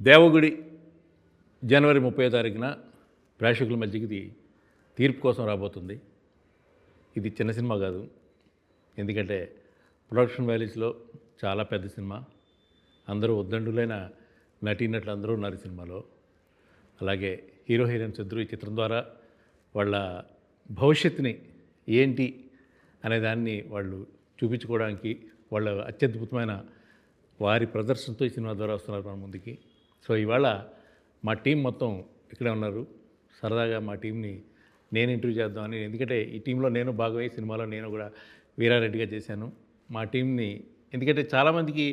దేవగుడి జనవరి 30వ తారీఖున ప్రేక్షకుల మధ్యకి ఇది తీర్పు కోసం రాబోతుంది. ఇది చిన్న సినిమా కాదు, ఎందుకంటే ప్రొడక్షన్ వాల్యూస్లో చాలా పెద్ద సినిమా. అందరూ ఉద్దండులైన నటీనటులు అందరూ ఉన్నారు ఈ సినిమాలో. అలాగే హీరో హీరోయిన్స్ ఇద్దరు ఈ చిత్రం ద్వారా వాళ్ళ భవిష్యత్తుని ఏంటి అనే దాన్ని వాళ్ళు చూపించుకోవడానికి వాళ్ళ అత్యద్భుతమైన వారి ప్రదర్శనతో ఈ సినిమా ద్వారా వస్తున్నారు మన ముందుకి. సో ఇవాళ మా టీం మొత్తం ఇక్కడే ఉన్నారు. సరదాగా మా టీంని నేను ఇంటర్వ్యూ చేద్దామని, ఎందుకంటే ఈ టీంలో నేను భాగమై సినిమాలో నేను కూడా వీరారెడ్డిగా చేశాను. మా టీంని ఎందుకంటే చాలామందికి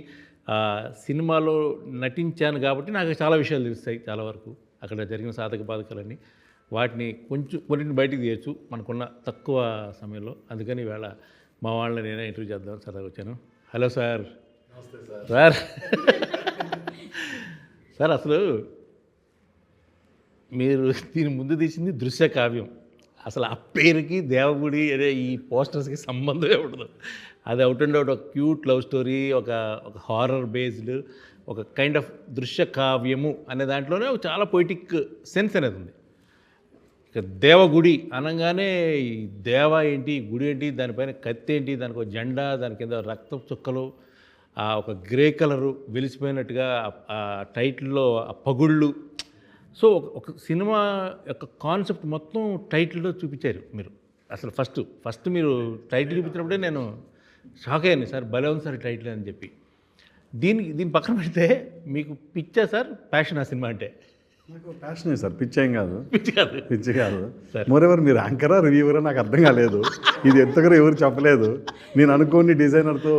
సినిమాలో నటించాను కాబట్టి నాకు చాలా విషయాలు తెలుస్తాయి. చాలా వరకు అక్కడ జరిగిన సాధక బాధకాలన్నీ వాటిని కొన్నింటిని బయటికి తీయచ్చు మనకున్న తక్కువ సమయంలో. అందుకని ఈవేళ మా వాళ్ళని నేనే ఇంటర్వ్యూ చేద్దామని సరదాగా వచ్చాను. Hello sir. నమస్తే సార్. సార్ సార్ అసలు మీరు దీని ముందు తీసింది దృశ్య కావ్యం. అసలు ఆ పేరుకి దేవగుడి అనే ఈ పోస్టర్స్కి సంబంధమే ఉండదు. అది అవుట్ అండ్ అవుట్ ఒక క్యూట్ లవ్ స్టోరీ, ఒక హారర్ బేస్డ్, ఒక కైండ్ ఆఫ్ దృశ్య కావ్యము అనే దాంట్లోనే ఒక చాలా పొయిటిక్ సెన్స్ అనేది ఉంది. ఇక దేవగుడి అనగానే ఈ దేవ ఏంటి, గుడి ఏంటి, దానిపైన కత్తి ఏంటి, దానికి ఒక జెండా, దాని కింద రక్త చుక్కలు, ఒక గ్రే కలరు వెలిసిపోయినట్టుగా ఆ టైటిల్లో ఆ పగుళ్ళు. సో ఒక సినిమా యొక్క కాన్సెప్ట్ మొత్తం టైటిల్లో చూపించారు మీరు. అసలు ఫస్ట్ మీరు టైటిల్ చూపించినప్పుడే నేను షాక్ అయ్యాను. సార్ భలే ఉంది సార్ టైటిల్ అని చెప్పి. దీని పక్కన పెడితే మీకు పిచ్చా సార్ ప్యాషన్ ఆ సినిమా అంటే? నాకు ప్యాషనే సార్, పిచ్చి ఏం కాదు. పిచ్చి కాదు సార్. మోరెవర్ మీరు యాంకరా రివ్యూవరా నాకు అర్థం కాలేదు. ఇది ఎంతగానో ఎవరు చెప్పలేదు. నేను అనుకోని డిజైనర్తో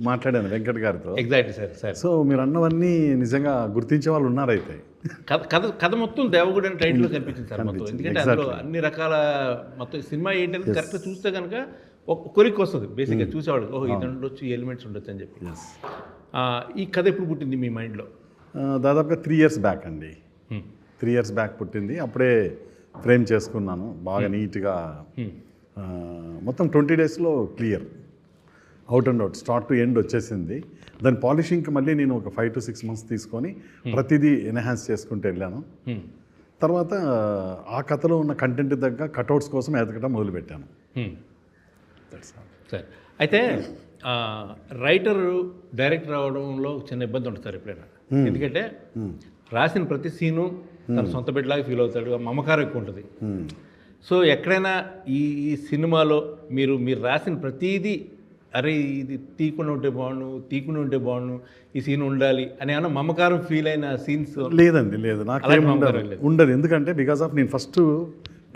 మాట్లాడాను, వెంకట్ గారితో. Exactly sir. సార్ సో మీరు అన్నవన్నీ నిజంగా గుర్తించే వాళ్ళు ఉన్నారైతే. కథ మొత్తం దేవగుడి అని టైటిల్లో కనిపించింది సార్ మొత్తం. ఎందుకంటే అందులో అన్ని రకాల మొత్తం సినిమా ఏంటంటే కరెక్ట్గా చూస్తే కనుక ఒక కొరికి వస్తుంది బేసిక్గా చూసేవాడు. ఓహో ఇది ఉండొచ్చు, ఎలిమెంట్స్ ఉండొచ్చు అని చెప్పి. ఈ కథ ఎప్పుడు పుట్టింది మీ మైండ్లో? దాదాపుగా 3 years బ్యాక్ అండి. 3 years బ్యాక్ పుట్టింది. అప్పుడే ఫ్రేమ్ చేసుకున్నాను బాగా నీట్గా. మొత్తం 20 daysలో clear, out and out, start to end వచ్చేసింది. దాని పాలిషింగ్కి మళ్ళీ నేను ఒక 5 to 6 months తీసుకొని ప్రతిదీ ఎన్హాన్స్ చేసుకుంటూ వెళ్ళాను. తర్వాత ఆ కథలో ఉన్న కంటెంట్ తగ్గ కట్అవుట్స్ కోసం ఎదగడం మొదలుపెట్టాను. సార్ అయితే రైటర్ డైరెక్టర్ అవడంలో చిన్న ఇబ్బంది ఉంటుంది సార్ ఎప్పుడైనా. ఎందుకంటే రాసిన ప్రతి సీను తన సొంత బిడ్డలాగా ఫీల్ అవుతాడు, మమకారం ఎక్కువ ఉంటుంది. సో ఎక్కడైనా ఈ సినిమాలో మీరు రాసిన ప్రతిదీ అరే ఇది తీకుండా ఉంటే బాగుండు, ఈ సీన్ ఉండాలి అని ఏమన్నా మమకారం ఫీల్ అయిన సీన్స్? లేదండి, లేదు, నాకేం ఉండదు. ఎందుకంటే బికాస్ ఆఫ్ నేను ఫస్ట్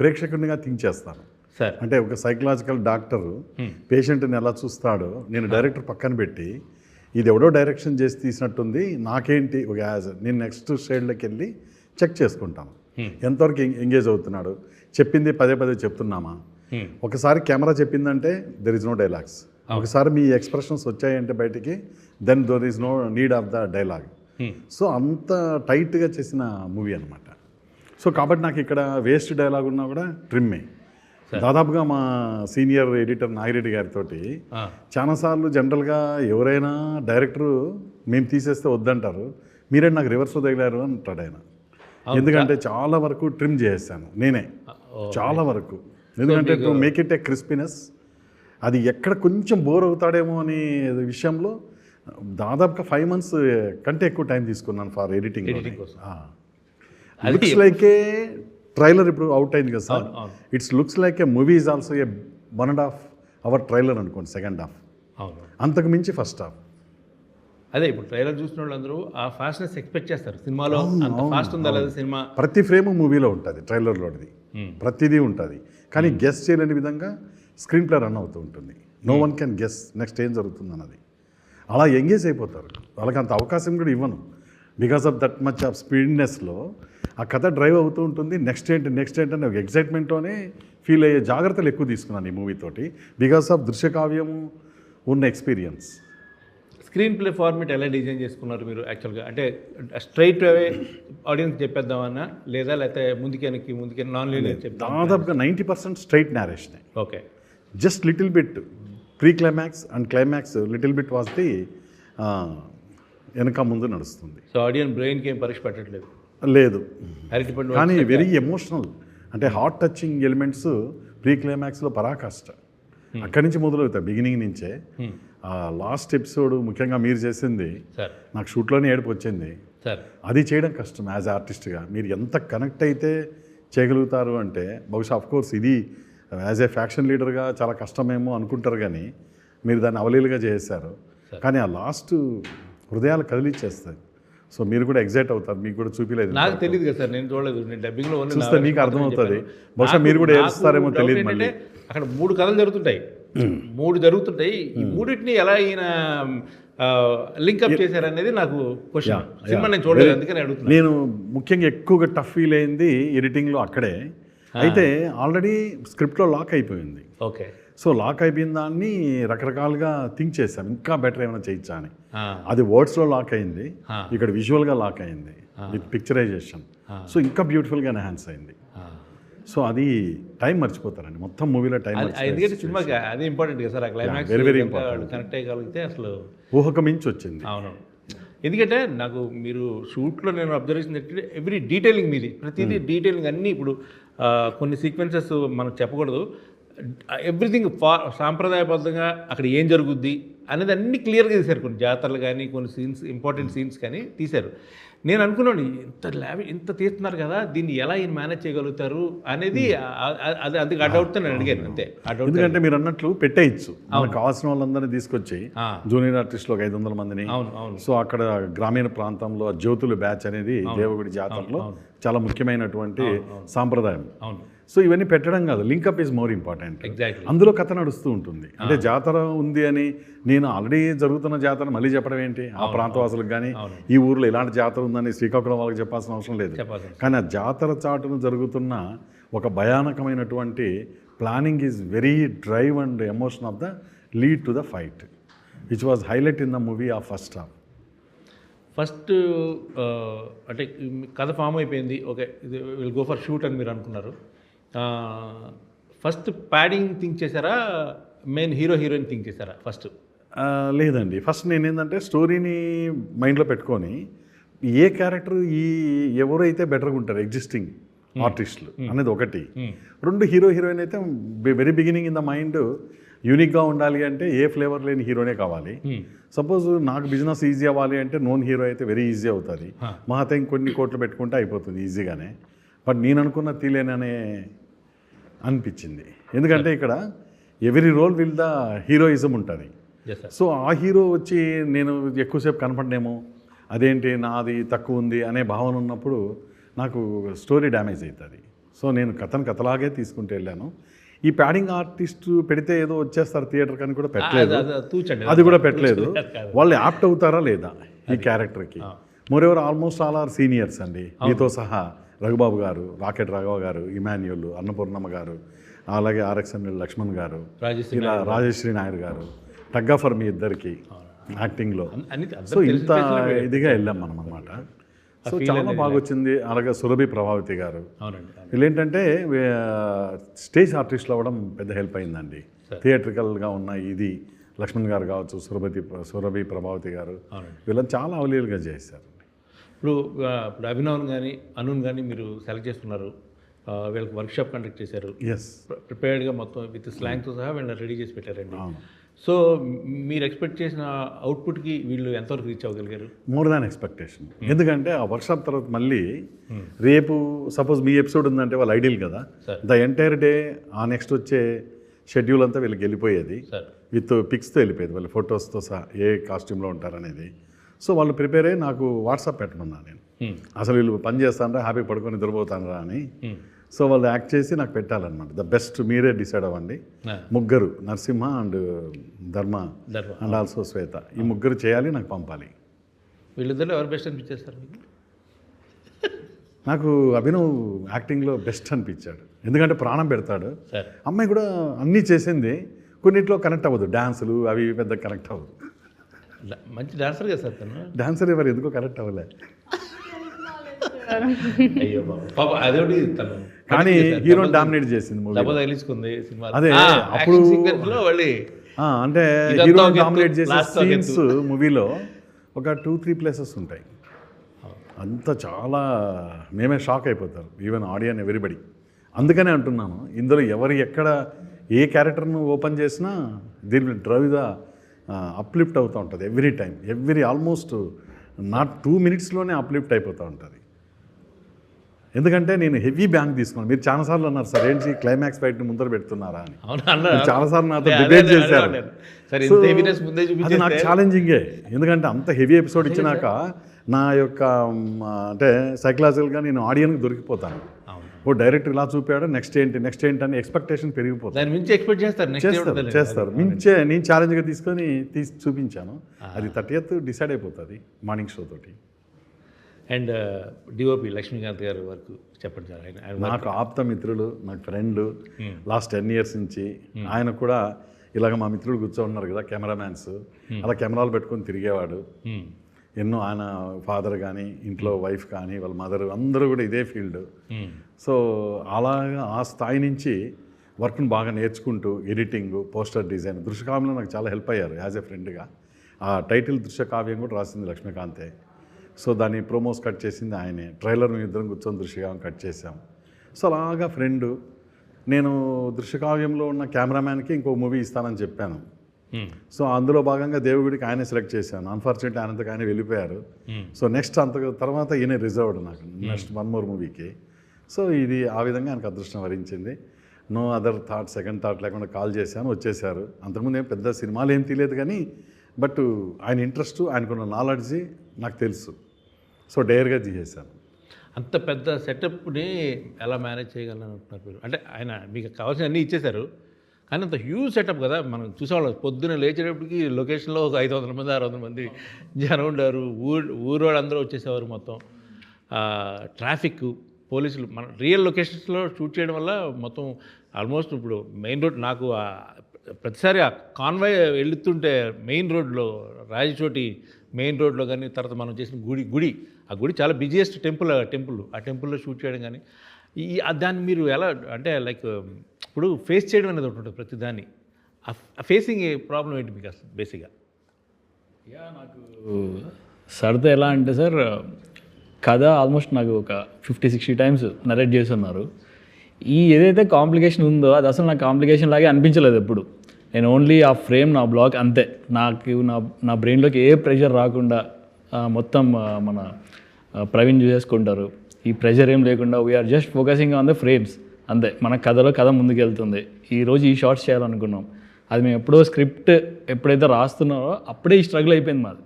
ప్రేక్షకునిగా థింక్ చేస్తాను సార్. అంటే ఒక సైకలాజికల్ డాక్టర్ పేషెంట్ని ఎలా చూస్తాడో నేను డైరెక్టర్ పక్కన పెట్టి ఇది ఎవడో డైరెక్షన్ చేసి తీసినట్టుంది, నాకేంటి ఒక నేను నెక్స్ట్ స్టేజ్లోకి వెళ్ళి చెక్ చేసుకుంటాను. ఎంతవరకు ఎంగేజ్ అవుతున్నాడు, చెప్పింది పదే చెప్తున్నామా. ఒకసారి కెమెరా చెప్పిందంటే దెర్ ఇస్ నో డైలాగ్స్. ఒకసారి మీ ఎక్స్ప్రెషన్స్ వచ్చాయంటే బయటికి, then there is no need of the dialogue. So అంత టైట్గా చేసిన మూవీ అనమాట. సో కాబట్టి నాకు ఇక్కడ వేస్ట్ డైలాగ్ ఉన్నా కూడా ట్రిమ్మే. దాదాపుగా మా సీనియర్ ఎడిటర్ నాగిరెడ్డి గారితో చాలాసార్లు జనరల్గా ఎవరైనా డైరెక్టరు మేము తీసేస్తే వద్దంటారు, మీరే నాకు రివర్స్ తగిలారు అంటాడు ఆయన. ఎందుకంటే చాలా వరకు ట్రిమ్ చేసేసాను నేనే, చాలా వరకు. ఎందుకంటే to make it A crispiness, అది ఎక్కడ కొంచెం బోర్ అవుతాడేమో అనే విషయంలో దాదాపుగా 5 months కంటే ఎక్కువ టైం తీసుకున్నాను for editing. Looks like A trailer ఇప్పుడు అవుట్ అయింది కదా sir, it's looks like A movie is also a 1.5 hour trailer అనుకోండి, సెకండ్ హాఫ్. అంతకు మించి ఫస్ట్ హాఫ్. అదే ఇప్పుడు ట్రైలర్ చూసిన వాళ్ళందరూ ఆ ఫాస్ట్నెస్ ఎక్స్పెక్ట్ చేస్తారు సినిమాలో. అంత ఫాస్ట్ ఉందా లేదా సినిమా? ప్రతి ఫ్రేమ్ మూవీలో ఉంటుంది, ట్రైలర్లోది ప్రతిదీ ఉంటుంది. కానీ గెస్ చేయలేని విధంగా స్క్రీన్ ప్లే రన్ అవుతూ ఉంటుంది. No one can guess next ఏం జరుగుతుంది అన్నది. అలా ఎంగేజ్ అయిపోతారు. వాళ్ళకి అంత అవకాశం కూడా ఇవ్వను. Because of that much of స్పీడ్నెస్లో ఆ కథ డ్రైవ్ అవుతూ ఉంటుంది. నెక్స్ట్ ఏంటి అని ఒక ఎగ్జైట్మెంట్తోనే ఫీల్ అయ్యే జాగ్రత్తలు ఎక్కువ తీసుకున్నాను ఈ మూవీతోటి, బికాస్ ఆఫ్ దృశ్యకావ్యము ఉన్న ఎక్స్పీరియన్స్. స్క్రీన్ ప్లే ఫార్మేట్ ఎలా డిజైన్ చేసుకున్నారు మీరు యాక్చువల్గా? అంటే స్ట్రైట్ అవే ఆడియన్స్ చెప్పేద్దామన్నా, లేకపోతే ముందుకి నాన్ లీనియర్ చెప్తాం? దాదాపుగా 90% స్ట్రైట్ నేరేషనే. Okay. Just little bit pre climax and climax little bit was the వెనక ముందు నడుస్తుంది. సో ఆడియన్స్ బ్రెయిన్కి ఏం పరీక్ష పెట్టట్లేదు. లేదు, అరటిపండు కానీ వెరీ ఎమోషనల్, అంటే హార్ట్ టచింగ్ ఎలిమెంట్స్ ప్రీ క్లైమాక్స్లో పరాకాష్ట. అక్కడి నుంచి మొదలవుతాయి, బిగినింగ్ నుంచే. లాస్ట్ ఎపిసోడ్ ముఖ్యంగా మీరు చేసింది సార్, నాకు షూట్లోనే ఏడుపు వచ్చింది. సార్ అది చేయడం కష్టం యాజ్ ఆర్టిస్ట్గా. మీరు ఎంత కనెక్ట్ అయితే చేయగలుగుతారు అంటే, బహుశా కోర్స్ ఇది యాజ్ ఏ ఫ్యాక్షన్ లీడర్గా చాలా కష్టమేమో అనుకుంటారు, కానీ మీరు దాన్ని అవలీలుగా చేశారు. కానీ ఆ లాస్ట్ హృదయాలు కదిలిచ్చేస్తాయి. సో మీరు కూడా ఎగ్జైట్ అవుతారు, మీకు కూడా చూపించలేదు. నాకు తెలియదు కదా సార్, నేను చూడలేదు. నేను డబ్బింగ్లో చూస్తే మీకు అర్థమవుతుంది. బహుశా మీరు కూడా ఏడుస్తారేమో తెలియదు. మళ్ళీ అక్కడ 3 కథలు జరుగుతుంటాయి, 3 జరుగుతుంటాయి. ఈ మూడింటిని ఎలా ఈయన లింక్అప్ చేశారనేది నాకు క్వశ్చన్. సినిమా నేను చూడలేదు, అందుకని అడుగుతున్నాను. నేను ముఖ్యంగా ఎక్కువగా టఫ్ ఫీల్ అయింది ఎడిటింగ్లో అక్కడే. అయితే ఆల్రెడీ స్క్రిప్ట్లో లాక్ అయిపోయింది. ఓకే. సో లాక్ అయిపోయిన దాన్ని రకరకాలుగా థింక్ చేశాను, ఇంకా బెటర్ ఏమైనా చేయొచ్చా అని. అది వర్డ్స్లో లాక్ అయింది, ఇక్కడ విజువల్గా లాక్ అయింది విత్ పిక్చరైజేషన్. సో ఇంకా బ్యూటిఫుల్గా ఎన్హాన్స్ అయింది. సో అది టైం మర్చిపోతారండి మొత్తం మూవీలో టైం. ఎందుకంటే సినిమాకి అది ఇంపార్టెంట్ కదా సార్, ఆ climax very very important. Connect అయ్యగలిగితే అసలు ఊహకు మించి వచ్చింది. అవును. ఎందుకంటే నాకు మీరు షూట్లో నేను అబ్జర్వేషన్ ఏంటంటే ఎవ్రీ డీటెయిలింగ్ మీది, ప్రతిదీ డీటెయిలింగ్ అన్నీ. ఇప్పుడు కొన్ని సీక్వెన్సెస్ మనకు చెప్పకూడదు, ఎవ్రీథింగ్ సాంప్రదాయబద్ధంగా అక్కడ ఏం జరుగుద్ది అనేది అన్నీ క్లియర్గా తీశారు. కొన్ని జాతరలు కానీ, కొన్ని సీన్స్, ఇంపార్టెంట్ సీన్స్ కానీ తీశారు. నేను అనుకున్నాను, ఇంత తీస్తున్నారు కదా, దీన్ని ఎలా ఈయన మేనేజ్ చేయగలుగుతారు అనేది. అది అందుకు ఆ డౌట్తో నేను అడిగాను అంతే. ఆ డౌట్ ఎందుకంటే మీరు అన్నట్లు పెట్టేయచ్చు, మనకు కావాల్సిన వాళ్ళందరినీ తీసుకొచ్చి జూనియర్ ఆర్టిస్టులు ఒక 500 మందిని. సో అక్కడ గ్రామీణ ప్రాంతంలో జ్యోతుల బ్యాచ్ అనేది దేవగుడి జాతరలో చాలా ముఖ్యమైనటువంటి సాంప్రదాయం. సో ఇవన్నీ పెట్టడం కాదు, link up is more important. Exactly. అందులో కథ నడుస్తూ ఉంటుంది. అంటే జాతర ఉంది అని నేను ఆల్రెడీ జరుగుతున్న జాతర మళ్ళీ చెప్పడం ఏంటి, ఆ ప్రాంతవాసులకు కానీ ఈ ఊర్లో ఇలాంటి జాతర ఉందని శ్రీకాకుళం వాళ్ళకి చెప్పాల్సిన అవసరం లేదు. కానీ ఆ జాతర చాటును జరుగుతున్న ఒక భయానకమైనటువంటి planning is very drive and emotion of the lead to the fight, which was highlight in the movie of first half. First అంటే కథ ఫామ్ అయిపోయింది, ఓకే ఇది విల్ గో ఫర్ షూట్ అని మీరు అనుకున్నారు. ఫస్ట్ ప్యాడింగ్ థింక్ చేశారా, main heroine think చేశారా first? లేదండి, ఫస్ట్ నేను ఏంటంటే స్టోరీని మైండ్లో పెట్టుకొని ఏ క్యారెక్టర్ ఎవరైతే బెటర్గా ఉంటారు ఎగ్జిస్టింగ్ ఆర్టిస్టులు అనేది ఒకటి. 2 హీరోయిన్ అయితే very beginning in the mind యూనిక్గా ఉండాలి అంటే ఏ ఫ్లేవర్ లేని హీరోనే కావాలి. సపోజ్ నాకు బిజినెస్ ఈజీ అవ్వాలి అంటే నోన్ హీరో అయితే వెరీ ఈజీ అవుతుంది. మహాతే ఇంకొన్ని కోట్లు పెట్టుకుంటే అయిపోతుంది ఈజీగానే. బట్ నేను అనుకున్న తీలేననే అనిపించింది, ఎందుకంటే ఇక్కడ every role will the heroism ఉంటుంది. సో ఆ హీరో వచ్చి నేను ఎక్కువసేపు కనపడనేమో, అదేంటి నాది తక్కువ ఉంది అనే భావన ఉన్నప్పుడు నాకు స్టోరీ డ్యామేజ్ అవుతుంది. సో నేను కథలాగే తీసుకుంటూ వెళ్ళాను. ఈ ప్యాడింగ్ ఆర్టిస్ట్ పెడితే ఏదో వచ్చేస్తారు థియేటర్ కానీ కూడా పెట్టలేదు, అది కూడా పెట్టలేదు. వాళ్ళు యాప్ట్ అవుతారా లేదా ఈ క్యారెక్టర్కి. Moreover almost all are seniors అండి, మీతో సహా రఘుబాబు గారు, రాకెట్ రాఘవ గారు, ఇమాన్యుల్, అన్నపూర్ణమ్మ గారు, అలాగే RXN లక్ష్మణ్ గారు, ఇలా రాజశ్రీ నాయుడు గారు, టగ్గాఫర్ మీ ఇద్దరికి యాక్టింగ్లో. సో ఇంత ఇదిగా వెళ్ళాం మనం అన్నమాట. సో చాలా బాగా వచ్చింది. అలాగే సురభి ప్రభావతి గారు, వీళ్ళేంటంటే స్టేజ్ ఆర్టిస్టులు అవ్వడం పెద్ద హెల్ప్ అయిందండి. థియేట్రికల్గా ఉన్న ఇది లక్ష్మణ్ గారు కావచ్చు, సురభి ప్రభావతి గారు, వీళ్ళని చాలా అవలీలుగా చేశారు. ఇప్పుడు అభినవ్ కానీ అనున్ కానీ మీరు సెలెక్ట్ చేసుకున్నారు, వీళ్ళకి వర్క్షాప్ కండక్ట్ చేశారు. ప్రిపేర్డ్గా మొత్తం విత్ స్లాంగ్తో సహా వీళ్ళని రెడీ చేసి పెట్టారండి. సో మీరు ఎక్స్పెక్ట్ చేసిన అవుట్పుట్కి వీళ్ళు ఎంతవరకు రీచ్ అవ్వగలిగారు? More than expectation. ఎందుకంటే ఆ వర్క్షాప్ తర్వాత మళ్ళీ రేపు సపోజ్ మీ ఎపిసోడ్ ఉందంటే వాళ్ళు ఐడియల్ కదా, ద ఎంటైర్ డే ఆ నెక్స్ట్ వచ్చే షెడ్యూల్ అంతా వీళ్ళకి వెళ్ళిపోయేది, విత్ పిక్స్తో వెళ్ళిపోయేది, వాళ్ళ ఫొటోస్తో సహా ఏ కాస్ట్యూమ్లో ఉంటారనేది. సో వాళ్ళు ప్రిపేర్ అయ్యి నాకు వాట్సాప్ పెట్టమన్నా నేను, అసలు వీళ్ళు పని చేస్తానరా, హ్యాపీ పడుకొని నిద్రపోతానరా అని. సో వాళ్ళు యాక్ట్ చేసి నాకు పెట్టాలన్నమాట. ద బెస్ట్ మీరే డిసైడ్ అవ్వండి. 3 నరసింహ అండ్ ధర్మ అండ్ ఆల్సో శ్వేత, ఈ 3 చేయాలి, నాకు పంపాలి. వీళ్ళిద్దరు ఎవరు బెస్ట్ అనిపించేస్తారు మీకు? నాకు అభినవ్ యాక్టింగ్లో బెస్ట్ అనిపించాడు, ఎందుకంటే ప్రాణం పెడతాడు. అమ్మాయి కూడా అన్నీ చేసింది, కొన్నిట్లో కనెక్ట్ అవ్వదు, డ్యాన్సులు అవి పెద్ద కనెక్ట్ అవ్వదు. మంచి డాన్సర్ కదా సార్ తను. డాన్సర్ ఎవరు ఎందుకో కరెక్ట్ అవ్వలే. అయ్యో పాప అదొకటి తను, కానీ హీరో డామినేట్ చేసింది మూవీ. తగిలించుకుంది సినిమా. అదే అప్పుడు అంటే హీరో డామినేట్ చేసే సీన్స్ మూవీలో ఒక 2-3 ప్లేసెస్ ఉంటాయి. అంత చాలా మేమే షాక్ అయిపోతారు, ఈవెన్ ఆడియన్ ఎవ్రీబడి. అందుకనే అంటున్నాను, ఇందులో ఎవరు ఎక్కడ ఏ క్యారెక్టర్ను ఓపెన్ చేసినా దీని డ్రైవ్ ద అప్లిఫ్ట్ అవుతూ ఉంటుంది ఎవ్రీ టైం, ఆల్మోస్ట్ నాట్ 2 మినిట్స్లోనే అప్లిఫ్ట్ అయిపోతూ ఉంటుంది. ఎందుకంటే నేను హెవీ బ్యాంక్ తీసుకున్నాను. మీరు చాలాసార్లు అన్నారు సార్ ఏంటి క్లైమాక్స్ ఫైట్ని ముందర పెడుతున్నారా అని. మీరు చాలాసార్లు నాతో డిబేట్ చేశారు. అది నాకు ఛాలెంజింగే, ఎందుకంటే అంత హెవీ ఎపిసోడ్ ఇచ్చినాక నా యొక్క అంటే సైకలాజికల్గా నేను ఆడియన్కి దొరికిపోతాను. ఓ డైరెక్ట్ ఇలా చూపాడు, నెక్స్ట్ ఏంటి అని ఎక్స్పెక్టేషన్ పెరిగిపోతుంది. చేస్తారు మించే నేను ఛాలెంజ్గా తీసుకొని చూపించాను. అది 30th డిసైడ్ అయిపోతుంది మార్నింగ్ షో తోటి. అండ్ డిఓపి లక్ష్మీకాంత్ గారి వరకు చెప్పండి సార్. ఆయన నాకు ఆప్త మిత్రులు, నాకు ఫ్రెండ్ లాస్ట్ 10 years నుంచి. ఆయన కూడా ఇలాగ మా మిత్రులు కూర్చోన్నారు కదా కెమెరామ్యాన్స్, అలా కెమెరాలు పెట్టుకొని తిరిగేవాడు. ఎన్నో ఆయన ఫాదర్ కానీ ఇంట్లో వైఫ్ కానీ వాళ్ళ మదర్ అందరూ కూడా ఇదే ఫీల్డ్. సో అలాగా ఆ స్థాయి నుంచి వర్క్ని బాగా నేర్చుకుంటూ ఎడిటింగ్, పోస్టర్ డిజైన్, దృశ్యకావ్యంలో నాకు చాలా హెల్ప్ అయ్యారు యాజ్ ఎ ఫ్రెండ్గా. ఆ టైటిల్ దృశ్యకావ్యం కూడా రాసింది లక్ష్మీకాంతే. సో దాన్ని ప్రోమోస్ కట్ చేసింది ఆయనే. ట్రైలర్ మేము ఇద్దరం కూర్చొని దృశ్యకావ్యం కట్ చేసాం. సో అలాగా ఫ్రెండ్. నేను దృశ్యకావ్యంలో ఉన్న కెమెరామ్యాన్కి ఇంకో మూవీ ఇస్తానని చెప్పాను. సో అందులో భాగంగా దేవుడికి ఆయనే సెలెక్ట్ చేశాను. అన్ఫార్చునేట్లీ ఆయనంతకు ఆయన వెళ్ళిపోయారు. సో నెక్స్ట్ తర్వాత ఈయన రిజర్వ్డ్ నాకు నెక్స్ట్ 1 more మూవీకి. సో ఇది ఆ విధంగా ఆయనకు అదృష్టం వరించింది. No other thought, second thought లేకుండా కాల్ చేశాను, వచ్చేసారు. అంతకుముందు ఏం పెద్ద సినిమాలు ఏం తెలియదు కానీ బట్ ఆయన ఇంట్రెస్ట్, ఆయనకున్న నాలెడ్జి నాకు తెలుసు. సో డైర్గా చేశాను. అంత పెద్ద సెటప్ని ఎలా మేనేజ్ చేయగలను అంటున్నారు మీరు? అంటే ఆయన మీకు కావాల్సిన అన్నీ ఇచ్చేశారు, కానీ అంత హ్యూజ్ సెటప్ కదా. మనం చూసేవాళ్ళం పొద్దున్న లేచేటప్పటికి లొకేషన్లో ఒక 500 మంది 600 మంది జనం ఉండారు. ఊరు వాళ్ళందరూ వచ్చేసేవారు. మొత్తం ట్రాఫిక్, పోలీసులు, మన రియల్ లొకేషన్స్లో షూట్ చేయడం వల్ల మొత్తం ఆల్మోస్ట్ ఇప్పుడు మెయిన్ రోడ్ నాకు ప్రతిసారి ఆ కాన్వాయ్ వెళుతుంటే మెయిన్ రోడ్లో రాజచోటి మెయిన్ రోడ్లో కానీ, తర్వాత మనం చేసిన గుడి ఆ గుడి చాలా బిజియెస్ట్ టెంపుల్. ఆ టెంపుల్లో షూట్ చేయడం కానీ దాన్ని మీరు ఎలా అంటే లైక్ ఇప్పుడు ఫేస్ చేయడం అనేది ఒకటి ఉంటుంది ప్రతి దాన్ని. ఆ ఫేసింగ్ ప్రాబ్లం ఏంటి మీకు అసలు బేసిక్గా? నాకు సరదా ఎలా అంటే సార్, కథ ఆల్మోస్ట్ నాకు ఒక 50-60 times నరేట్ చేస్తున్నారు. ఏదైతే కాంప్లికేషన్ ఉందో అది అసలు నాకు కాంప్లికేషన్ లాగే అనిపించలేదు ఎప్పుడు. నేను ఓన్లీ ఆ ఫ్రేమ్, నా బ్లాక్ అంతే. నాకు నా బ్రెయిన్లోకి ఏ ప్రెషర్ రాకుండా మొత్తం మన ప్రవీణ్ చేసుకుంటారు. ఈ ప్రెషర్ ఏం లేకుండా we're just focusing on the frames అంతే. మన కథ ముందుకు వెళ్తుంది. ఈరోజు ఈ షార్ట్స్ చేయాలనుకున్నాం, అది మేము ఎప్పుడో స్క్రిప్ట్ ఎప్పుడైతే రాస్తున్నారో అప్పుడే ఈ స్ట్రగుల్ అయిపోయింది మాది.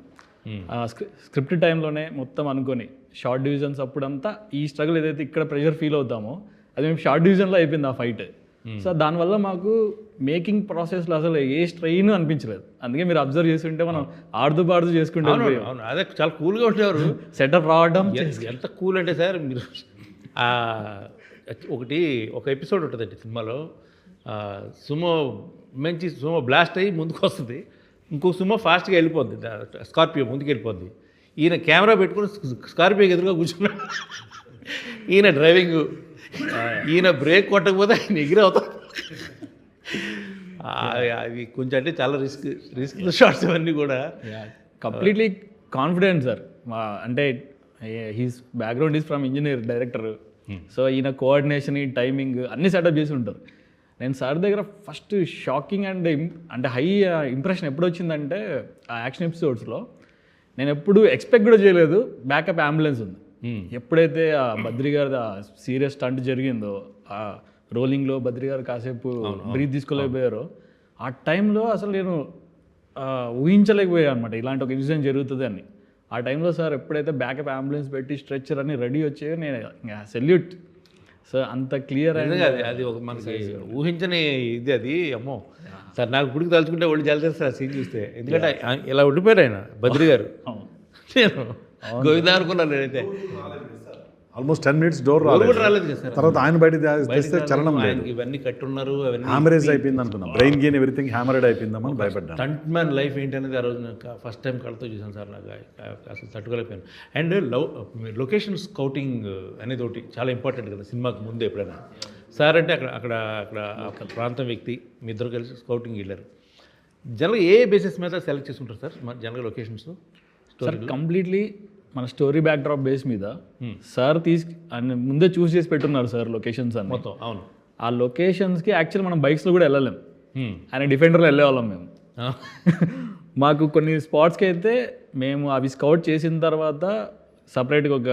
స్క్రిప్ట్ టైంలోనే మొత్తం అనుకొని షార్ట్ డివిజన్స్ అప్పుడంతా ఈ స్ట్రగుల్ ఏదైతే ఇక్కడ ప్రెషర్ ఫీల్ అవుతామో అది మేము షార్ట్ డివిజన్లో అయిపోయింది ఆ ఫైట్. సో దానివల్ల మాకు మేకింగ్ ప్రాసెస్లో అసలు ఏ స్ట్రెయిన్ అనిపించలేదు. అందుకే మీరు అబ్జర్వ్ చేస్తుంటే మనం ఆడుతూ చేసుకుంటే అదే చాలా కూల్గా ఉండేవారు. సెటప్ రావడం ఎంత కూల్ అంటే సార్, మీరు ఒక ఎపిసోడ్ ఉంటుందండి సినిమాలో, సుమో బ్లాస్ట్ అయ్యి ముందుకు వస్తుంది, ఇంకో సుమో ఫాస్ట్గా వెళ్ళిపోద్ది, స్కార్పియో ముందుకు వెళ్ళిపోద్ది. ఈయన కెమెరా పెట్టుకుని స్కార్పియోకి ఎదురుగా కూర్చున్నాడు. ఈయన డ్రైవింగ్, ఈయన బ్రేక్ కొట్టకపోతే ఆయన ఎగిరవుతాడు. అవి కొంచెం అంటే చాలా రిస్క్ షాట్స్ అవన్నీ కూడా. Completely confident sir. అంటే he's background is from engineer director. So ఈయన కోఆర్డినేషన్, ఈ టైమింగ్ అన్నీ సెటప్ చేసి ఉంటారు. నేను సార్ దగ్గర ఫస్ట్ షాకింగ్ అండ్ అంటే హై ఇంప్రెషన్ ఎప్పుడు వచ్చిందంటే ఆ యాక్షన్ ఎపిసోడ్స్లో నేను ఎప్పుడు ఎక్స్పెక్ట్ కూడా చేయలేదు బ్యాకప్ అంబులెన్స్ ఉంది. ఎప్పుడైతే ఆ బద్రి గారి సీరియస్ స్టంట్ జరిగిందో, ఆ రోలింగ్లో బద్రి గారు కాసేపు బ్రీత్ తీసుకోలేకపోయారో, ఆ టైంలో అసలు నేను ఊహించలేకపోయాను అనమాట ఇలాంటి ఒక ఇన్సిడెంట్ జరుగుతుంది అని. ఆ టైంలో సార్ ఎప్పుడైతే బ్యాకప్ అంబులెన్స్ పెట్టి స్ట్రెచ్చర్ అని రెడీ వచ్చాయో నేను ఇంకా సెల్యూట్. సో అంత క్లియర్ అయింది. అది ఒక మనకి ఊహించని ఇది. అది అమ్మో సార్, నాకు గుడికి తలుచుకుంటే ఒళ్ళు జల్చేస్తారు ఆ సీన్ చూస్తే. ఎందుకంటే ఇలా ఉండిపోయారు ఆయన బద్రి గారు. నేను గోవిందా అనుకున్నాను నేనైతే. ఆల్మోస్ట్ 10 minutes డోర్ రాలేదు కదా సార్. తర్వాత ఆయన బయట తెస్తే చలనం లేదు. ఇవన్నీ కట్టున్నారు, హ్యామరేజ్ అయిపోయింది అనుకున్నాం. బ్రెయిన్ గెయిన్ ఎవ్రీథింగ్ హ్యామరేడ్ అయిపోయిందామని భయపడ్డాను. స్టంట్ మ్యాన్ లైఫ్ ఏంటనేది ఆ రోజు ఫస్ట్ టైం కళ్ళతో చూసాను సార్. నాకు అసలు తట్టుకోలేకపోయాను. అండ్ లొకేషన్ స్కౌటింగ్ అనేది ఒకటి చాలా ఇంపార్టెంట్ కదా సినిమాకి ముందు. ఎప్పుడైనా సార్ అంటే అక్కడ ప్రాంతం వ్యక్తి, మీ ఇద్దరు కలిసి స్కౌటింగ్ వెళ్ళారు. జనరల్గా ఏ బేసిస్ మీద సెలెక్ట్ చేసుకుంటారు సార్ జనరల్గా లొకేషన్స్? సార్ కంప్లీట్లీ మన స్టోరీ బ్యాక్డ్రాప్ బేస్ మీద సార్ ముందే చూస్ చేసి పెట్టున్నారు సార్ లొకేషన్స్ అన్ని. మొత్తం అవును. ఆ లొకేషన్స్కి యాక్చువల్ మనం బైక్స్లో కూడా వెళ్ళలేం, ఆయన డిఫెండర్లో వెళ్ళేవాళ్ళం మేము. మాకు కొన్ని స్పాట్స్కి అయితే మేము అవి స్కౌట్ చేసిన తర్వాత సపరేట్గా ఒక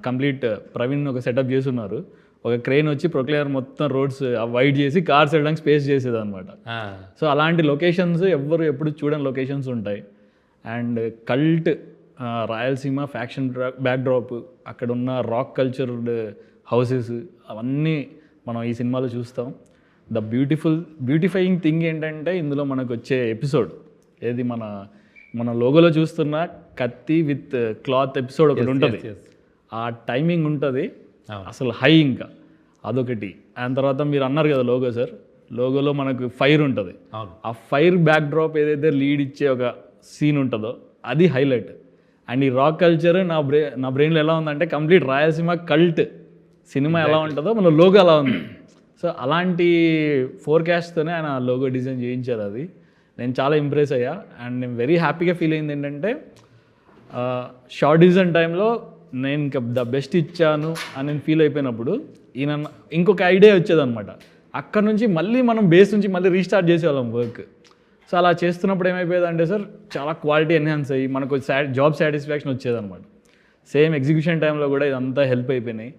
కంప్లీట్ ప్రవీణ్ ఒక సెటప్ చేస్తున్నారు. ఒక క్రెయిన్ వచ్చి ప్రొక్లేయర్ మొత్తం రోడ్స్ వైడ్ చేసి కార్స్ వెళ్ళడానికి స్పేస్ చేసేది అనమాట. సో అలాంటి లొకేషన్స్ ఎప్పుడు చూడని లొకేషన్స్ ఉంటాయి. And cult Rayalaseema faction backdrop, అక్కడ ఉన్న రాక్ కల్చర్డ్ హౌసెస్ అవన్నీ మనం ఈ సినిమాలో చూస్తాం. ద బ్యూటిఫైయింగ్ థింగ్ ఏంటంటే ఇందులో మనకు వచ్చే ఎపిసోడ్ ఏది మన లోగోలో చూస్తున్న కత్తి విత్ క్లాత్ ఎపిసోడ్ ఒకటి ఉంటుంది. ఆ టైమింగ్ ఉంటుంది అసలు హై, ఇంకా అదొకటి. అండ్ తర్వాత మీరు అన్నారు కదా లోగో సార్, లోగోలో మనకు ఫైర్ ఉంటుంది. ఆ ఫైర్ బ్యాక్డ్రాప్ ఏదైతే లీడ్ ఇచ్చే ఒక సీన్ ఉంటుందో అది హైలైట్. అండ్ ఈ రాక్ కల్చర్ నా బ్రెయిన్లో ఎలా ఉందంటే కంప్లీట్ రాయలసీమ కల్ట్ సినిమా ఎలా ఉంటుందో మన లోగో అలా ఉంది. సో అలాంటి ఫోర్కాస్ట్తోనే ఆయన లోగో డిజైన్ చేయించారు. అది నేను చాలా ఇంప్రెస్ అయ్యా. అండ్ నేను వెరీ హ్యాపీగా ఫీల్ అయింది ఏంటంటే షార్ట్ డిజైన్ టైంలో నేను ఇంకా ద బెస్ట్ ఇచ్చాను అని నేను ఫీల్ అయిపోయినప్పుడు ఈయన ఇంకొక ఐడియా వచ్చేదన్నమాట. అక్కడ నుంచి మళ్ళీ మనం బేస్ నుంచి మళ్ళీ రీస్టార్ట్ చేసేవాళ్ళం వర్క్. సో అలా చేస్తున్నప్పుడు ఏమైపోయేదంటే సార్ చాలా క్వాలిటీ ఎన్హాన్స్ అయ్యి మనకు జాబ్ సాటిస్ఫాక్షన్ వచ్చేదన్నమాట. సేమ్ ఎగ్జిక్యూషన్ టైంలో కూడా ఇదంతా హెల్ప్ అయిపోయినాయి.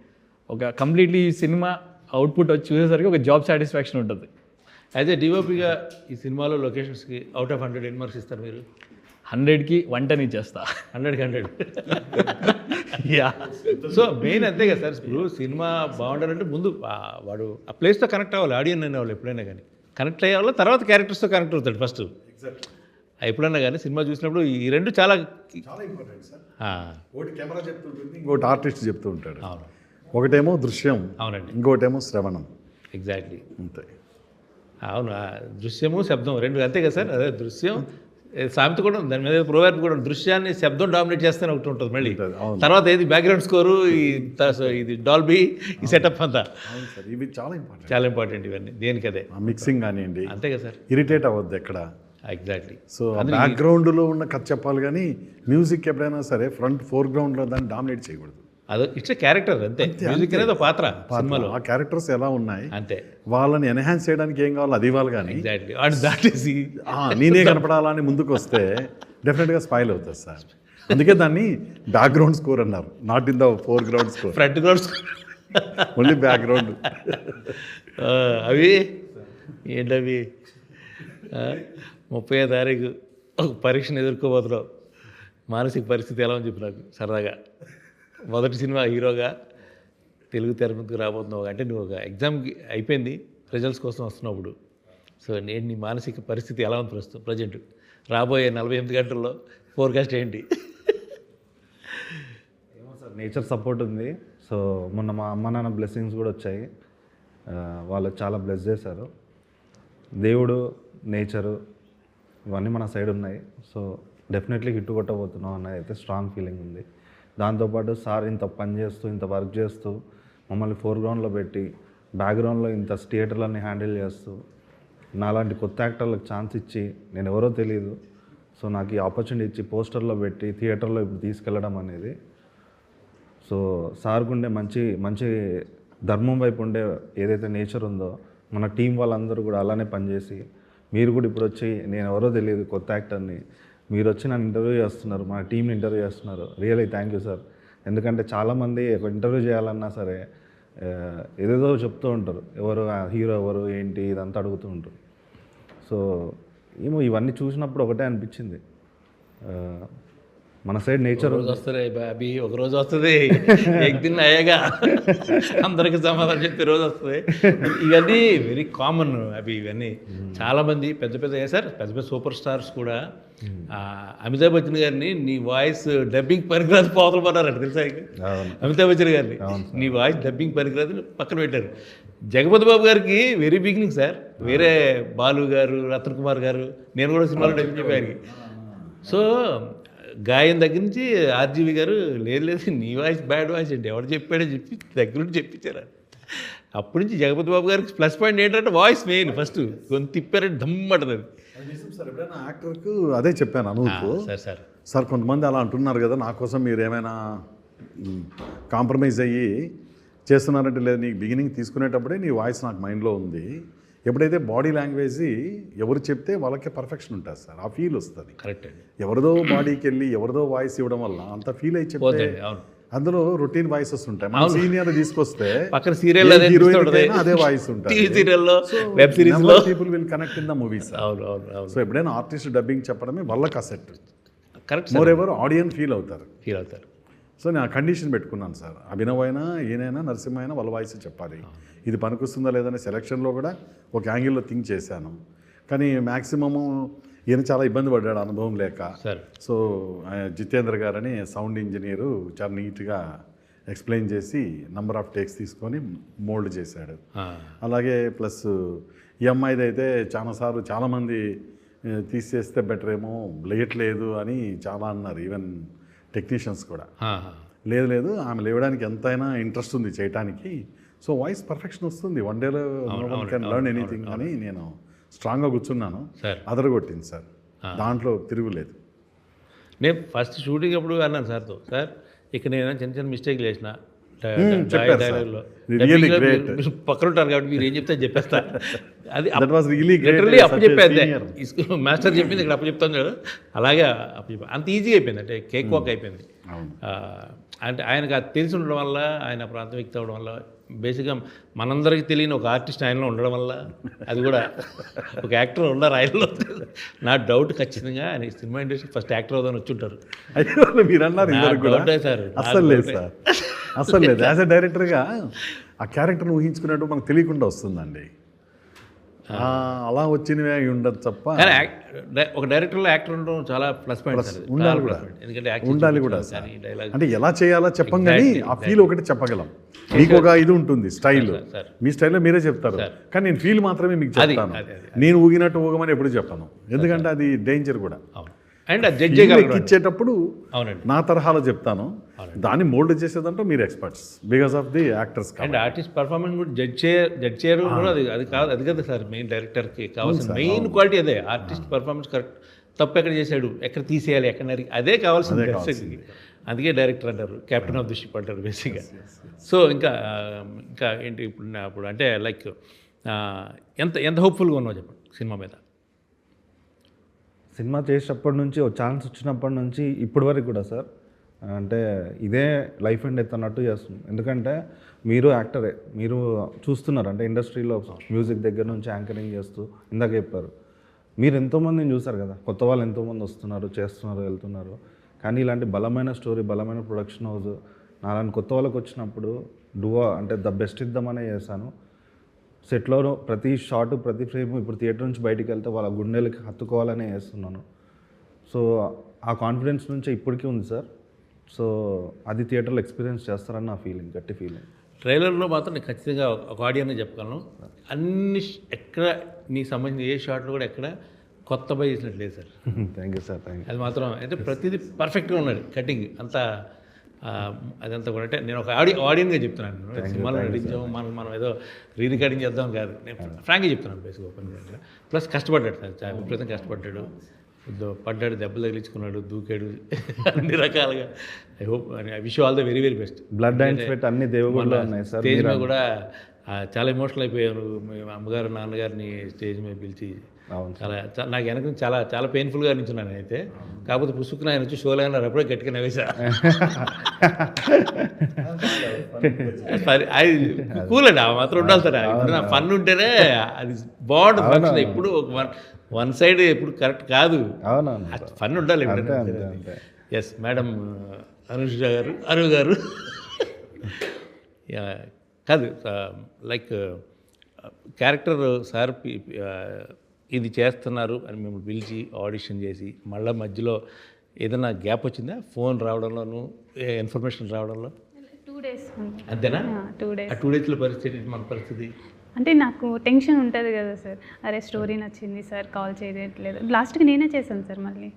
ఒక కంప్లీట్లీ ఈ సినిమా అవుట్పుట్ వచ్చి చూసేసరికి ఒక జాబ్ సాటిస్ఫాక్షన్ ఉంటుంది. అయితే డిఓపిగా ఈ సినిమాలో లొకేషన్స్కి అవుట్ ఆఫ్ 100 ఎన్ని మార్క్స్ ఇస్తారు మీరు? 100కి 110 ఇచ్చేస్తా. 100కి 100. యా. సో మెయిన్ అంతే కదా సార్, ఇప్పుడు సినిమా బాగుండాలంటే ముందు వాడు ఆ ప్లేస్తో కనెక్ట్ అవ్వాలి. ఆడియన్ అనేవాళ్ళు ఎప్పుడైనా కానీ కనెక్ట్ అయ్యేవాళ్ళు, తర్వాత క్యారెక్టర్స్తో కనెక్ట్ అవుతాడు ఫస్ట్. ఎప్పుడన్నా కానీ సినిమా చూసినప్పుడు ఈ రెండు చాలా ఇంపార్టెంట్ సార్. ఒకటి కెమెరా చెప్తుంటుంది, ఇంకోటి ఆర్టిస్ట్ చెప్తూ ఉంటాడు. అవును, ఒకటేమో దృశ్యం, అవునండి, ఇంకోటేమో శ్రవణం. ఎగ్జాక్ట్లీ అంతే. అవును, దృశ్యము శబ్దం రెండు అంతే కదా సార్. అదే దృశ్యం సామెత కూడా దాని మీద ప్రోవర్బ్ కూడా, దృశ్యాన్ని శబ్దం డామినేట్ చేస్తేనే ఒకటి ఉంటుంది. మళ్ళీ తర్వాత ఏది బ్యాక్గ్రౌండ్ స్కోరు, ఇది డాల్బీ, ఈ సెటప్ అంతా ఇవి చాలా ఇంపార్టెంట్, చాలా ఇంపార్టెంట్ ఇవన్నీ దేనికదే. మిక్సింగ్ కానివ్వండి, అంతే కదా సార్, ఇరిటేట్ అవ్వద్దు ఎక్కడ. ఎగ్జాక్ట్లీ. సో బ్యాక్గ్రౌండ్లో ఉన్న కథ చెప్పాలి కానీ మ్యూజిక్ ఎప్పుడైనా సరే ఫోర్గ్రౌండ్లో దాన్ని డామినేట్ చేయకూడదు. అదో ఇట్స్ క్యారెక్టర్ అంతే. మ్యూజిక్ అనేది పాత్ర సినిమాలో, ఆ క్యారెక్టర్స్ ఎలా ఉన్నాయి అంతే, వాళ్ళని వాళ్ళని ఎన్హాన్స్ చేయడానికి ఏం కావాలో అది ఇవ్వాలి. కానీ ఎగ్జాక్ట్లీ అండ్ దట్ ఈస్ నేనే కనపడాలని ముందుకు వస్తే డెఫినెట్గా స్పాయిల్ అవుతుంది సార్. అందుకే దాన్ని బ్యాక్గ్రౌండ్ స్కోర్ అన్నారు, not in the foreground score, front ground score, only background. అవి ఏంటవి 30వ తారీఖు ఒక పరీక్షను ఎదుర్కోబోతున్నావు, మానసిక పరిస్థితి ఎలా అని చెప్పి నాకు సరదాగా. మొదటి సినిమా హీరోగా తెలుగు తెర ముందుకు రాబోతున్నావు అంటే నువ్వు ఒక ఎగ్జామ్కి అయిపోయింది, రిజల్ట్స్ కోసం వస్తున్నప్పుడు. సో నేను నీ మానసిక పరిస్థితి ఎలా ఉంది ప్రస్తుతం ప్రజెంట్? రాబోయే 48 గంటల్లో ఫోర్కాస్ట్ ఏంటి? ఏమో సార్, నేచర్ సపోర్ట్ ఉంది. సో మొన్న మా అమ్మ నాన్న బ్లెస్సింగ్స్ కూడా వచ్చాయి, వాళ్ళు చాలా బ్లెస్ చేశారు. దేవుడు, నేచరు ఇవన్నీ మన సైడ్ ఉన్నాయి. సో డెఫినెట్లీ హిట్ కొట్టబోతున్నాం అన్నది అయితే స్ట్రాంగ్ ఫీలింగ్ ఉంది. దాంతోపాటు సార్ ఇంత పని చేస్తూ, ఇంత వర్క్ చేస్తూ, మమ్మల్ని ఫోర్గ్రౌండ్లో పెట్టి బ్యాక్గ్రౌండ్లో ఇంత థియేటర్లన్నీ హ్యాండిల్ చేస్తూ, నాలాంటి కొత్త యాక్టర్లకు ఛాన్స్ ఇచ్చి, నేను ఎవరో తెలియదు, సో నాకు ఈ ఆపర్చునిటీ ఇచ్చి పోస్టర్లో పెట్టి థియేటర్లో ఇప్పుడు తీసుకెళ్ళడం అనేది, సో సార్కు ఉండే మంచి ధర్మం వైపు ఉండే ఏదైతే నేచర్ ఉందో, మన టీం వాళ్ళందరూ కూడా అలానే పనిచేసి, మీరు కూడా ఇప్పుడు వచ్చి నేను ఎవరో తెలియదు కొత్త యాక్టర్ని, మీరు వచ్చి నన్ను ఇంటర్వ్యూ చేస్తున్నారు, మన టీంని ఇంటర్వ్యూ చేస్తున్నారు. Really thank you sir. ఎందుకంటే చాలామంది ఒక ఇంటర్వ్యూ చేయాలన్నా సరే ఏదేదో చెప్తూ ఉంటారు, ఎవరు హీరో ఎవరు ఏంటి ఇదంతా అడుగుతూ ఉంటారు. సో ఏమో ఇవన్నీ చూసినప్పుడు ఒకటే అనిపించింది, మన సైడ్ నేచర్ రోజు వస్తుంది బాబీ, ఒక రోజు వస్తుంది ఎగ్దిన్ అయ్యాగా అందరికి సమాధానం చెప్పే రోజు వస్తుంది. ఇవన్నీ వెరీ కామన్ అవి. ఇవన్నీ చాలామంది పెద్ద పెద్ద సూపర్ స్టార్స్ కూడా అమితాబ్ బచ్చన్ గారిని నీ వాయిస్ డబ్బింగ్ పనికిరాదు పోతలు పడ్డారంట తెలుసా? అమితాబ్ బచ్చన్ గారిని నీ వాయిస్ డబ్బింగ్ పనికిరాదు పక్కన పెట్టారు. జగపతి బాబు గారికి వెరీ బిగినింగ్ సార్, వేరే బాలు గారు, రతన్ కుమార్ గారు, నేను కూడా సినిమాలో డబ్బింగ్ చెప్పాను. సో గాయం దగ్గర నుంచి ఆర్జీవి గారు లేదు నీ వాయిస్ బ్యాడ్ వాయిస్ అంటే ఎవరు చెప్పాడో చెప్పి దగ్గర నుంచి చెప్పించారు. అప్పటి నుంచి జగపతి బాబు గారికి ప్లస్ పాయింట్ ఏంటంటే వాయిస్ మెయిన్. ఫస్ట్ కొంత తిప్పారంటే దమ్మంటది. సార్ ఎప్పుడైనా యాక్టర్కు అదే చెప్పాను అనూకు. సార్ సార్ కొంతమంది అలా అంటున్నారు కదా, నా కోసం మీరు ఏమైనా కాంప్రమైజ్ అయ్యి చేస్తున్నారంటే లేదు, నీకు బిగినింగ్ తీసుకునేటప్పుడే నీ వాయిస్ నాకు మైండ్లో ఉంది. ఎప్పుడైతే బాడీ లాంగ్వేజ్ ఎవరు చెప్తే వాళ్ళకే పర్ఫెక్షన్ ఉంటుంది సార్, ఆ ఫీల్ వస్తుంది. కరెక్ట్ అండి. ఎవరిదో బాడీకి వెళ్ళి ఎవరిదో వాయిస్ ఇవ్వడం వల్ల అంత ఫీల్ అయి చెప్తే పోతుంది. అవును, అందులో రొటీన్ వాయిసెస్ ఉంటాయి. మన సీనియర్ తీసుకొస్తే పక్కన సీరియల్ అదే వాయిస్ ఉంటుంది. టీవీ సీరియల్లో, వెబ్ సిరీస్లో people will connect in the movies. అవును అవును అవును. సో ఎప్పుడైనా ఆర్టిస్ట్ డబ్బింగ్ చెప్పడమే వాళ్ళకి asset. Correct. More ever audience feel అవుతారు. ఫీల్ అవుతారు. సో నేను ఆ కండిషన్ పెట్టుకున్నాను సార్, అభినవ్ అయినా ఈయనైనా నరసింహ అయినా వాళ్ళ వాయిస్ చెప్పాలి. ఇది పనికొస్తుందా లేదనే సెలక్షన్లో కూడా ఒక యాంగిల్లో థింక్ చేశాను. కానీ మ్యాక్సిమము ఈయన చాలా ఇబ్బంది పడ్డాడు అనుభవం లేక. సార్ సో జితేంద్ర గారని సౌండ్ ఇంజనీరు చాలా నీట్గా ఎక్స్ప్లెయిన్ చేసి నంబర్ ఆఫ్ టేక్స్ తీసుకొని మోల్డ్ చేశాడు. అలాగే ప్లస్ ఈ అమ్మాయిది అయితే చాలాసార్లు చాలామంది తీసేస్తే బెటర్ ఏమో, లేయట్లేదు అని చాలా అన్నారు. ఈవెన్ టెక్నీషియన్స్ కూడా లేదు లేదు ఆమె లేవడానికి ఎంతైనా ఇంట్రెస్ట్ ఉంది చేయటానికి. సో వాయిస్ పర్ఫెక్షన్ వస్తుంది, వన్ డేలో no one can learn anything అని నేను స్ట్రాంగ్గా కూర్చున్నాను. అదరగొట్టింది సార్, దాంట్లో తిరుగులేదు. నేను ఫస్ట్ షూటింగ్ అప్పుడు అన్నాను సార్తో, సార్ ఇక్కడ నేను చిన్న చిన్న మిస్టేక్లు చేసిన డైలాగ్లో, పక్కన ఉంటారు కాబట్టి మీరు ఏం చెప్తే చెప్పేస్తా. అది అప్పచెప్పేది మాస్టర్ చెప్పింది ఇక్కడ అప్పచెప్తాను కదా, అలాగే అప్పచెప్పా. అంత ఈజీగా అయిపోయింది, అంటే కేక్ వాక్ అయిపోయింది. అంటే ఆయనకు అది తెలిసి ఉండడం వల్ల, ఆయన ప్రాంతం వ్యక్తి అవ్వడం వల్ల, బేసిక్గా మనందరికీ తెలియని ఒక ఆర్టిస్ట్ ఆయనలో ఉండడం వల్ల, అది కూడా ఒక యాక్టర్ ఉన్నారు ఆయనలో. నా డౌట్ ఖచ్చితంగా ఆయన సినిమా ఇండస్ట్రీ ఫస్ట్ యాక్టర్ అవుదాని వచ్చి ఉంటారు. మీరు అన్నారు సార్. అస్సలు లేదు సార్, అస్సలు లేదు. యాజ్ అ డైరెక్టర్గా ఆ క్యారెక్టర్ని ఊహించుకున్నట్టు మనకు తెలియకుండా వస్తుందండి. అలా వచ్చినవే అయి ఉండదు తప్ప. కానీ ఒక డైరెక్టర్లో యాక్టర్ ఉండడం చాలా ప్లస్ పాయింట్ ఉండాలి కూడా, ఎందుకంటే ఉండాలి కూడా సార్. అంటే ఎలా చేయాలో చెప్పం కానీ ఆ ఫీల్ ఒకటి చెప్పగలం. మీకు ఒక ఇది ఉంటుంది స్టైల్, మీ స్టైల్లో మీరే చెప్తారు, కానీ నేను ఫీల్ మాత్రమే మీకు చెప్తాను. నేను ఊగినట్టు ఊగమని ఎప్పుడు చెప్పను, ఎందుకంటే అది డేంజర్ కూడా. అండ్ ఇచ్చేటప్పుడు నా తరహాలో చెప్తాను, దాన్ని మోల్డ్ చేసేదంటే మీరు experts because of the actors. And artist performance కూడా జడ్జ్ చేయడం కూడా అది కాదు, అది కదా సార్ మెయిన్ డైరెక్టర్కి కావాల్సిన మెయిన్ క్వాలిటీ అదే. ఆర్టిస్ట్ పర్ఫార్మెన్స్ కరెక్ట్, తప్పు ఎక్కడ చేశాడు, ఎక్కడ తీసేయాలి, ఎక్కడ నరికి, అదే కావాల్సింది దర్శకుడికి. అందుకే డైరెక్టర్ అంటారు, కెప్టెన్ ఆఫ్ ది షిప్ అంటారు బేసిక్గా. సో ఇంకా ఏంటి ఇప్పుడు అంటే లైక్ ఎంత హోప్ఫుల్గా ఉన్నావు చెప్పండి సినిమా మీద? సినిమా చేసేటప్పటి నుంచి, ఒక ఛాన్స్ వచ్చినప్పటి నుంచి ఇప్పటి వరకు కూడా సార్, అంటే ఇదే లైఫ్ అండ్ డెత్ అన్నట్టు చేస్తున్నాం. ఎందుకంటే మీరు యాక్టరే, మీరు చూస్తున్నారు, అంటే ఇండస్ట్రీలో మ్యూజిక్ దగ్గర నుంచి యాంకరింగ్ చేస్తూ ఇందాక చెప్పారు, మీరు ఎంతోమందిని చూసారు కదా, కొత్త వాళ్ళు ఎంతోమంది వస్తున్నారు, చేస్తున్నారు, వెళ్తున్నారు. కానీ ఇలాంటి బలమైన స్టోరీ, బలమైన ప్రొడక్షన్ హౌస్ అలాంటి కొత్త వాళ్ళకి వచ్చినప్పుడు అంటే ద బెస్ట్ ఇద్దామనే చేశాను. సెట్లో ప్రతి షాట్, ప్రతి ఫ్రేమ్ ఇప్పుడు థియేటర్ నుంచి బయటికి వెళ్తే వాళ్ళ గుండెలకి హత్తుకోవాలనే చేస్తున్నాను. సో ఆ కాన్ఫిడెన్స్ నుంచి ఇప్పటికీ ఉంది సార్. సో అది థియేటర్లో ఎక్స్పీరియన్స్ చేస్తారని నా ఫీలింగ్, గట్టి ఫీలింగ్. ట్రైలర్లో మాత్రం నేను ఖచ్చితంగా ఒక ఆడియన్గా చెప్పగలను, అన్ని ఎక్కడ నీకు సంబంధించిన ఏ షాట్లో కూడా ఎక్కడ కొత్త బై చేసినట్టు లేదు sir. Thank you sir, thank you. అది మాత్రం అయితే ప్రతిదీ పర్ఫెక్ట్గా ఉన్నాడు, కటింగ్ అంతా అదంతా కూడా. అంటే నేను ఒక ఆడియన్గా చెప్తున్నాను, సినిమాలో నటించాము మనం ఏదో రికార్డింగ్ చేద్దాం కాదు, నేను ఫ్రాంక్గా చెప్తున్నాను బేసిక్ ఓపెన్. ప్లస్ కష్టపడ్డాడు సార్, విపరీతం కష్టపడ్డాడు, పడ్డాడు, దెబ్బలు తగిలించుకున్నాడు, దూకాడు, అన్ని రకాలుగా. I hope, I wish all the very very best. Blood and sweat అన్ని దేవుళ్ళు ఉన్నాయి సార్. స్టేజ్ మీద కూడా చాలా ఎమోషనల్ అయిపోయారు, అమ్మగారు నాన్నగారిని స్టేజ్ మీద పిలిచి. చాలా నాకు వెనక చాలా పెయిన్ఫుల్గా అనిపించున్నాను అయితే. కాకపోతే పుసుకున ఆయన వచ్చి షోలో అయినా అప్పుడే గట్టిగా నవ్వేసా. అది కూల్ అండి, ఆ మాత్రం ఉండాలి సార్. నా ఫన్ ఉంటేనే అది బాగుంటుంది ఫంక్షన్. ఎప్పుడు వన్ సైడ్ ఎప్పుడు కరెక్ట్ కాదు, ఫన్ ఉండాలి. ఎస్ మేడం అను గారు కాదు, లైక్ క్యారెక్టర్ సార్ ఇది చేస్తున్నారు అని మిమ్మల్ని పిలిచి ఆడిషన్ చేసి మళ్ళీ మధ్యలో ఏదైనా గ్యాప్ వచ్చిందా? ఫోన్ రావడంలోనూ ఇన్ఫర్మేషన్ రావడంలో 2 days అంతేనా? 2 days. ఆ 2 daysలో పరిస్థితి మన పరిస్థితి అంటే నాకు టెన్షన్ ఉంటుంది కదా సార్, అరే స్టోరీ నచ్చింది సార్, కాల్ చేయట్లేదు. లాస్ట్కి నేనే చేశాను సార్ మళ్ళీ.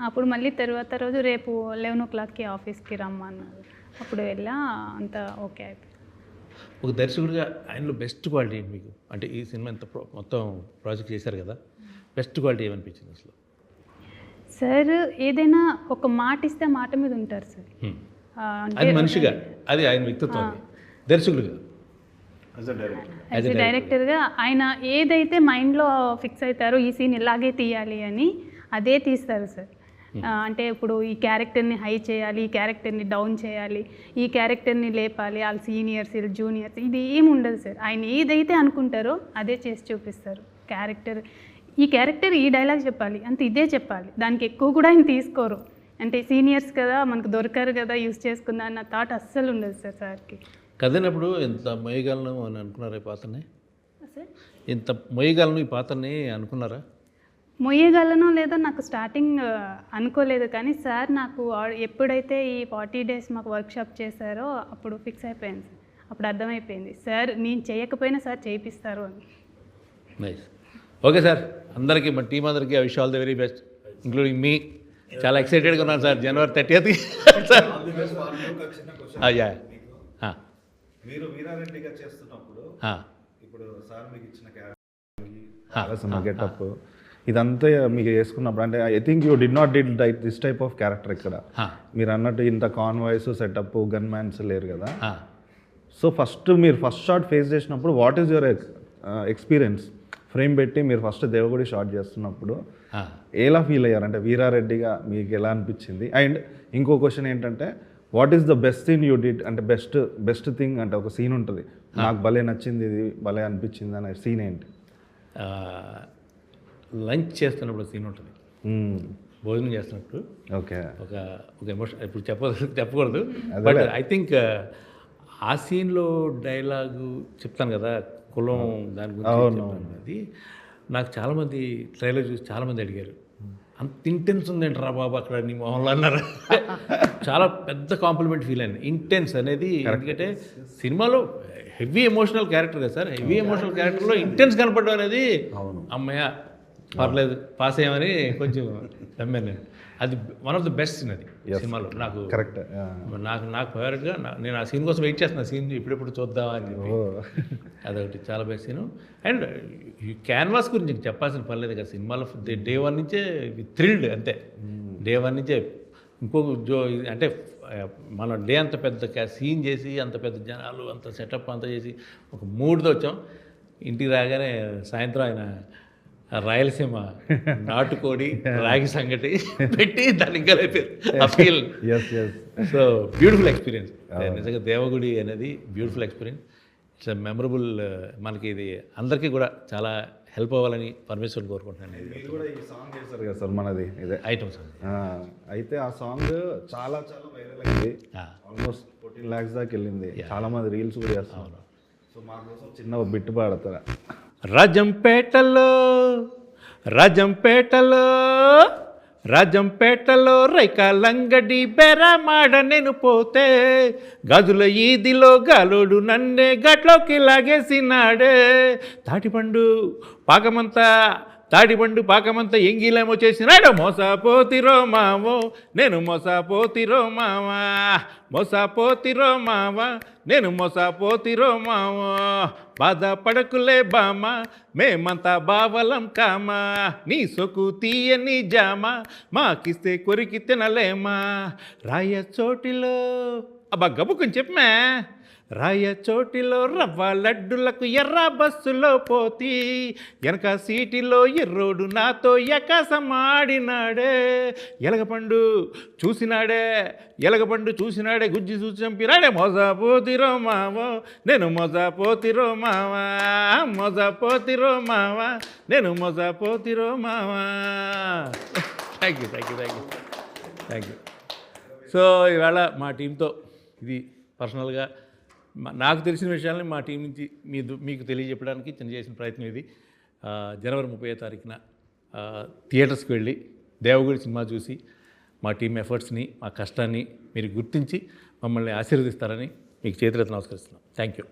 అప్పుడు మళ్ళీ తర్వాత రోజు రేపు 11 o'clockకి ఆఫీస్కి రమ్మన్నారు. అప్పుడు వెళ్ళా, అంతా ఓకే అయిపోయింది. ఒక దర్శకుడిగా ఆయనలో బెస్ట్ క్వాలిటీ ఏంటి మీకు? అంటే ఈ సినిమా ఇంత మొత్తం ప్రాజెక్ట్ చేశారు కదా, బెస్ట్ క్వాలిటీ ఏమనిపించింది అసలు? సార్ ఏదైనా ఒక మాట ఇస్తే ఆ మాట మీద ఉంటారు సార్. అది మనిషిగా, అది ఆయన వ్యక్తిత్వం, అది దర్శకులుగా, యాజ్ ఎ డైరెక్టర్గా ఆయన ఏదైతే మైండ్లో ఫిక్స్ అవుతారో ఈ సీన్ ఇలాగే తీయాలి అని అదే తీస్తారు సార్. అంటే ఇప్పుడు ఈ క్యారెక్టర్ని హై చేయాలి, ఈ క్యారెక్టర్ని డౌన్ చేయాలి, ఈ క్యారెక్టర్ని లేపాలి, వాళ్ళ సీనియర్స్ వీళ్ళు జూనియర్స్, ఇది ఏమి ఉండదు సార్. ఆయన ఏదైతే అనుకుంటారో అదే చేసి చూపిస్తారు. ఈ క్యారెక్టర్ ఈ డైలాగ్ చెప్పాలి అంతే, ఇదే చెప్పాలి, దానికి ఎక్కువ కూడా ఆయన తీసుకోరు. అంటే సీనియర్స్ కదా మనకు దొరకరు కదా యూస్ చేసుకుందా అన్న థాట్ అస్సలు ఉండదు సార్ సార్కి. కదినప్పుడు ఇంత మొయ్యగలను అని అనుకున్నారా ఈ పాత్రని? సార్ ఇంత మొయ్యగలను ఈ పాత్రని అనుకున్నారా? మొయ్యగలను లేదో నాకు స్టార్టింగ్ అనుకోలేదు, కానీ సార్ నాకు ఎప్పుడైతే ఈ 40 days మాకు వర్క్షాప్ చేశారో అప్పుడు ఫిక్స్ అయిపోయింది సార్. అప్పుడు అర్థమైపోయింది సార్ నేను చేయకపోయినా సార్ చేయిస్తారు అని. నైస్. ఓకే సార్, అందరికీ మన టీం అందరికీ I wish all the very best, including మీ. చాలా ఎక్సైటెడ్గా ఉన్నాను సార్ January 30th. మీరు వీరారెడ్డిగా చేస్తున్నప్పుడు ఇప్పుడు సార్ మీకు ఇచ్చిన క్యారెక్టర్ గెటప్ ఇదంతా మీకు వేసుకున్నప్పుడు, అంటే I think you did not did this type of character ఇక్కడ. మీరు అన్నట్టు ఇంత కాన్వాయ్స్ సెటప్ గన్ మ్యాన్స్ లేరు కదా. సో మీరు ఫస్ట్ షాట్ ఫేస్ చేసినప్పుడు what is your experience? Frame పెట్టి మీరు ఫస్ట్ దేవగుడి షాట్ చేస్తున్నప్పుడు ఎలా ఫీల్ అయ్యారు? అంటే వీరారెడ్డిగా మీకు ఎలా అనిపించింది? అండ్ ఇంకో క్వశ్చన్ ఏంటంటే, what is the best thing you did? అంటే బెస్ట్ థింగ్ అంటే ఒక సీన్ ఉంటుంది, నాకు భలే నచ్చింది, ఇది భలే అనిపించింది అనే సీన్ ఏంటి? లంచ్ చేస్తున్నప్పుడు సీన్ ఉంటుంది, భోజనం చేస్తున్నప్పుడు. ఓకే, ఒక ఎమోషన్ ఇప్పుడు చెప్పకూడదు, బట్ ఐ థింక్ ఆ సీన్లో డైలాగు చెప్తాను కదా, కులం దాని గురించి. అది నాకు చాలామంది ట్రైలర్ చూసి చాలామంది అడిగారు, అంత ఇంటెన్స్ ఉందేంట్రా బాబు అక్కడ నీ మొహంలో అన్నారు. చాలా పెద్ద కాంప్లిమెంట్ ఫీల్ అయింది. ఇంటెన్స్ అనేది, ఎందుకంటే సినిమాలో హెవీ ఎమోషనల్ క్యారెక్టర్ కదా సార్, హెవీ ఎమోషనల్ క్యారెక్టర్లో ఇంటెన్స్ కనపడడం అనేది అమ్మయ్య పర్లేదు పాస్ అయ్యామని కొంచెం నమ్మాను నేను. అది one of the best scene అది సినిమాలో. నాకు కరెక్ట్, నాకు ఫేవరెట్గా నేను ఆ సీన్ కోసం వెయిట్ చేస్తున్నా, సీన్ ఇప్పుడెప్పుడు చూద్దామా అని చెప్పి. అదొకటి చాలా బెస్ట్ సీను. అండ్ ఈ క్యాన్వాస్ గురించి చెప్పాల్సిన పర్లేదు కదా, సినిమాలో డే 1 నుంచే థ్రిల్డ్ అంతే. డే 1 నుంచే ఇంకొక అంటే మన డే అంత పెద్ద సీన్ చేసి అంత పెద్ద జనాలు అంత సెటప్ అంతా చేసి ఒక మూడ్తో వచ్చాం. ఇంటికి రాగానే సాయంత్రం ఆయన రాయలసీమ నాటుకోడి రాగి సంగటి పెట్టి దాన్ని ఇంకా లేపారు. ఆ ఫీల్ సో బ్యూటిఫుల్ ఎక్స్పీరియన్స్. నిజంగా దేవగుడి అనేది బ్యూటిఫుల్ ఎక్స్పీరియన్స్. It's memorable. మనకి ఇది అందరికీ కూడా చాలా హెల్ప్ అవ్వాలని పరమేశ్వరుని కోరుకుంటున్నాను. మీరు కూడా ఈ సాంగ్ చేశారు కదా సార్, మనది ఇదే ఐటమ్ సాంగ్. అయితే ఆ సాంగ్ చాలా వైరల్ అయింది, ఆల్మోస్ట్ 14 lakhs దాకా వెళ్ళింది. చాలా మంది రీల్స్ కూడా చేస్తున్నారు. సో మా కోసం చిన్న బిట్టు పాడతారా? రాజంపేటలో రైకాలంగడి బెరమాడ నేను పోతే, గదుల ఈదిలో గాలోడు నన్నే గట్లోకి లాగేసినాడే, తాటిపండు పాకమంతా ఎంగిలేమో చేసినాడు, మోసపోతిరో మావో నేను మోసపోతిరో మావా, నేను మోసపోతిరో మావో, బాధపడకులే బామా మేమంతా బావలం కామా, నీ సొకు తీయని జామా మాకిస్తే కొరికి తినలేమా, రాయచోటిలో అబ్బా గబుకుని చెప్పమే, రాయచోటిలో రవ్వ లడ్డులకు ఎర్ర బస్సులో పోతి, వెనక సీటిలో ఎర్రోడు నాతో ఎకసమాడినాడే, ఎలగపండు చూసినాడే గుజ్జి చూసి చంపినాడే, మోసపోతిరో మావో నేను మోసపోతిరో మావా, నేను మోసపోతిరో మావా. Thank you. సో ఇవాళ మా టీంతో ఇది పర్సనల్గా నాకు తెలిసిన విషయాలని మా టీం నుంచి మీకు తెలియజెప్పడానికి చిన్న చేసిన ప్రయత్నం ఇది. January 30th థియేటర్స్కి వెళ్ళి దేవగుడి సినిమా చూసి మా టీం ఎఫర్ట్స్ని మా కష్టాన్ని మీరు గుర్తించి మమ్మల్ని ఆశీర్వదిస్తారని మీకు చేతులెత్తి నమస్కరిస్తున్నాం. Thank you.